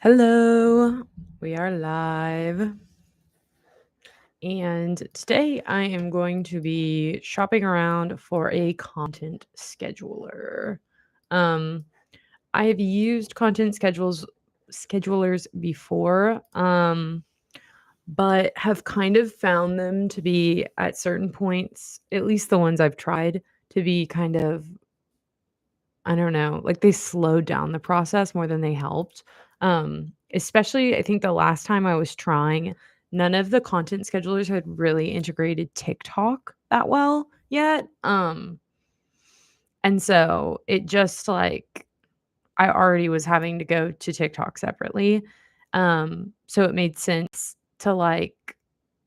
Hello, we are live. And today I am going to be shopping around for a content scheduler. Um, I have used content schedulers before, but have kind of found them to be at certain points, at least the ones I've tried, to be kind of, I don't know, like they slowed down the process more than they helped. Especially I think the last time I was trying, none of the content schedulers had really integrated TikTok that well yet. And so it just like I already was having to go to TikTok separately. So it made sense to like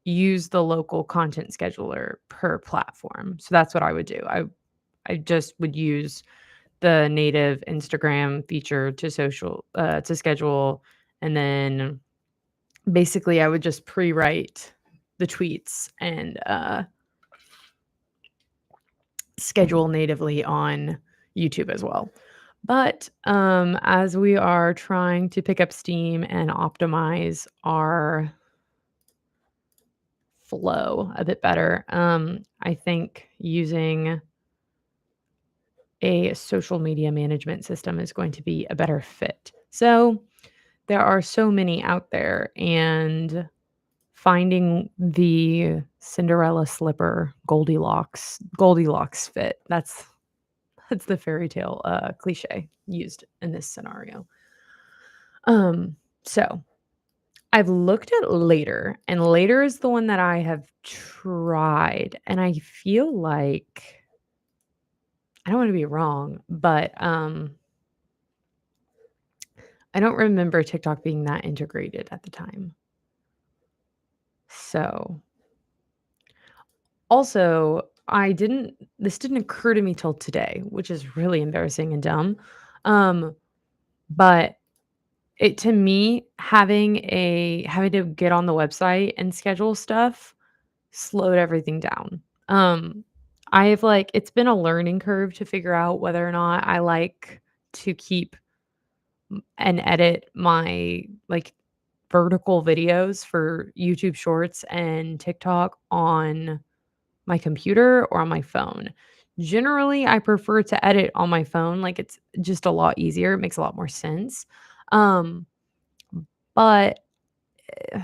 use the local content scheduler per platform. So that's what I would do. I just would use the native Instagram feature to schedule, and then basically I would just pre-write the tweets and, schedule natively on YouTube as well. But, as we are trying to pick up steam and optimize our flow a bit better, I think using a social media management system is going to be a better fit. So, there are so many out there, and finding the Cinderella slipper Goldilocks fit, that's the fairy tale, cliche used in this scenario. So I've looked at Later, and Later is the one that I have tried, and I feel like I don't wanna be wrong, but, I don't remember TikTok being that integrated at the time. So, also, I didn't this didn't occur to me till today, which is really embarrassing and dumb. Um, but it to me, having to get on the website and schedule stuff slowed everything down. I have like it's been a learning curve to figure out whether or not I like to keep and edit my like vertical videos for YouTube Shorts and TikTok on my computer or on my phone. Generally, I prefer to edit on my phone, like, it's just a lot easier, it makes a lot more sense. Um, but, eh,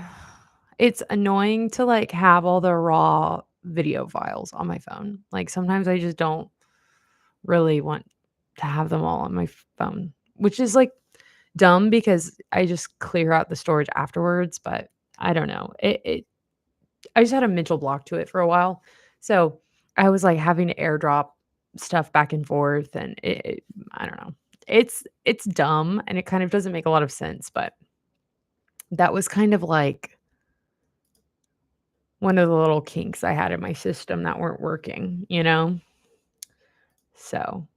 it's annoying to, like, have all the raw video files on my phone. Like, sometimes I just don't really want to have them all on my phone, which is, like, dumb because I just clear out the storage afterwards, but I don't know. It I just had a mental block to it for a while. So, I was, like, having to airdrop stuff back and forth, and it I don't know. It's dumb, and it kind of doesn't make a lot of sense, but that was kind of, like, one of the little kinks I had in my system that weren't working, you know? So,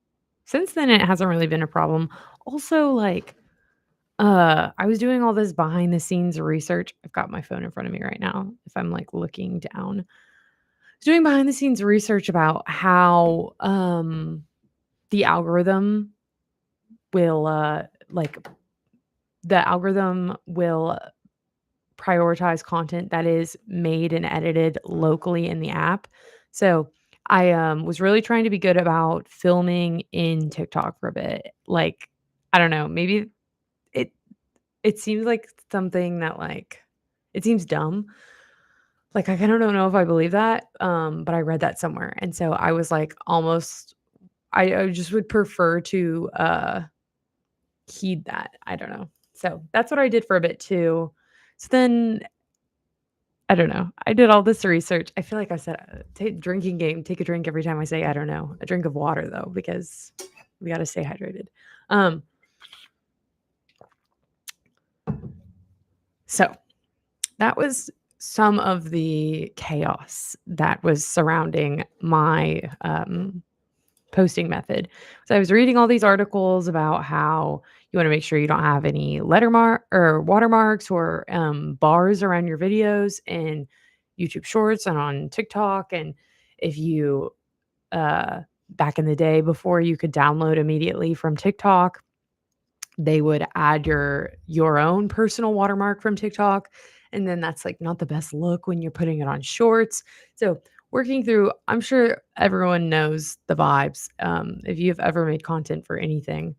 since then, it hasn't really been a problem. Also, like, I was doing all this behind the scenes research. I've got my phone in front of me right now if I'm, like, looking down. Doing behind the scenes research about how, the algorithm will, like the algorithm will prioritize content that is made and edited locally in the app. So, I, was really trying to be good about filming in TikTok for a bit. Like, I don't know, maybe it it seems like something that, like it seems dumb. Like, I kinda don't know if I believe that, but I read that somewhere, and so I was, like, almost I just would prefer to, heed that, I don't know. So, that's what I did for a bit too. So then, I don't know, I did all this research. I feel like I said, ta drinking game, take a drink every time I say, "I don't know." A drink of water, though, because we gotta stay hydrated. Um, so that was some of the chaos that was surrounding my, posting method. So I was reading all these articles about how you wanna make sure you don't have any lettermark or watermarks or, bars around your videos in YouTube Shorts and on TikTok, and if you, back in the day before you could download immediately from TikTok, they would add your own personal watermark from TikTok, and then that's, like, not the best look when you're putting it on shorts. So, working through I'm sure everyone knows the vibes, if you've ever made content for anything,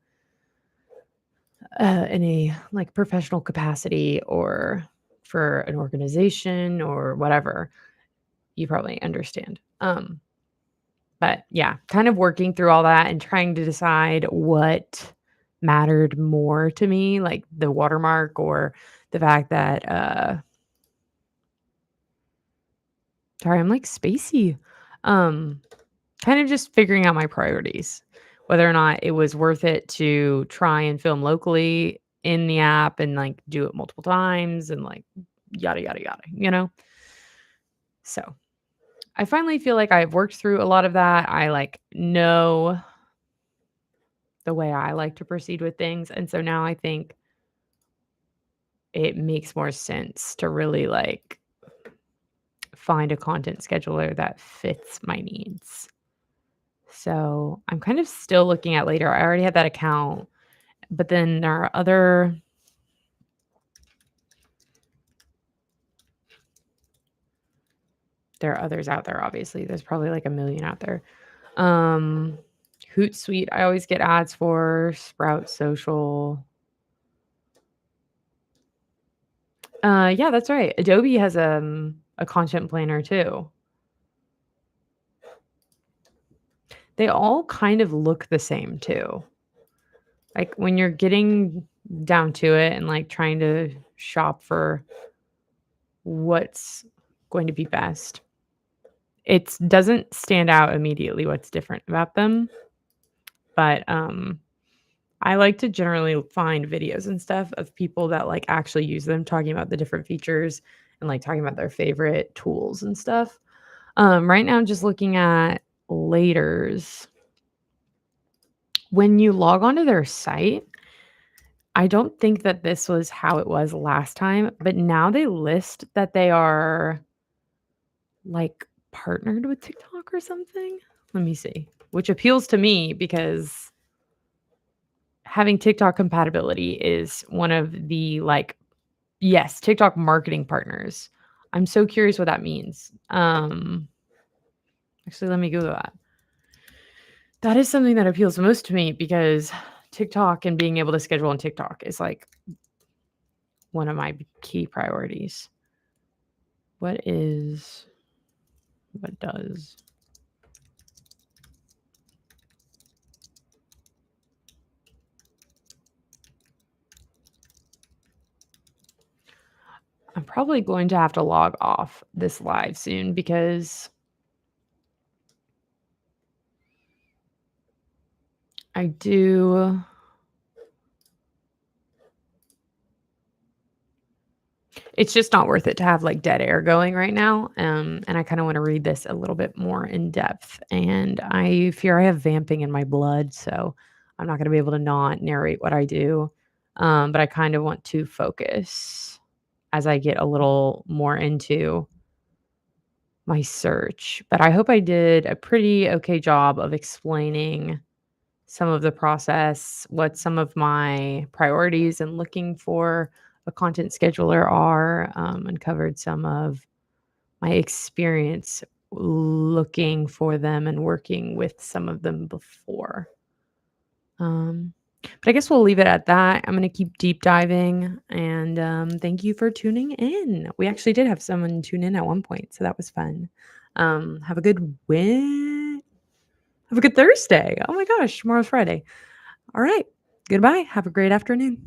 in a, like, professional capacity or for an organization or whatever, you probably understand. But yeah, kind of working through all that and trying to decide what mattered more to me, like the watermark or the fact that, sorry, I'm like spacey. Um, Kind of just figuring out my priorities, whether or not it was worth it to try and film locally in the app and like do it multiple times and like yada, yada, yada, you know? So I finally feel like I've worked through a lot of that. I like know the way I like to proceed with things. And so now I think it makes more sense to really like find a content scheduler that fits my needs. So I'm kind of still looking at later. I already had that account, but then there are others out there, obviously. There's probably like a million out there. Um Hootsuite, I always get ads for, Sprout Social. Yeah, that's right. Adobe has a content planner too. They all kind of look the same too. Like, when you're getting down to it and, like, trying to shop for what's going to be best, it doesn't stand out immediately what's different about them, but, I like to generally find videos and stuff of people that, like, actually use them, talking about the different features and, like, talking about their favorite tools and stuff. Right now, I'm just looking at Later's. When you log onto their site, I don't think that this was how it was last time, but now they list that they are, like, partnered with TikTok or something? Let me see, which appeals to me because having TikTok compatibility is one of the, like yes, TikTok marketing partners. I'm so curious what that means. Actually, let me Google that. That is something that appeals most to me because TikTok and being able to schedule on TikTok is, like, one of my key priorities. What is what does I'm probably going to have to log off this live soon because I do it's just not worth it to have, like, dead air going right now, and I kinda wanna read this a little bit more in depth, and I fear I have vamping in my blood, so I'm not gonna be able to not narrate what I do, but I kind of want to focus as I get a little more into my search, but I hope I did a pretty okay job of explaining some of the process, what some of my priorities and looking for a content scheduler are, and covered some of my experience looking for them and working with some of them before. But I guess we'll leave it at that. I'm going to keep deep diving and thank you for tuning in. We actually did have someone tune in at one point, so that was fun. Have a good have a good Thursday. Oh my gosh, tomorrow's Friday. All right. Goodbye. Have a great afternoon.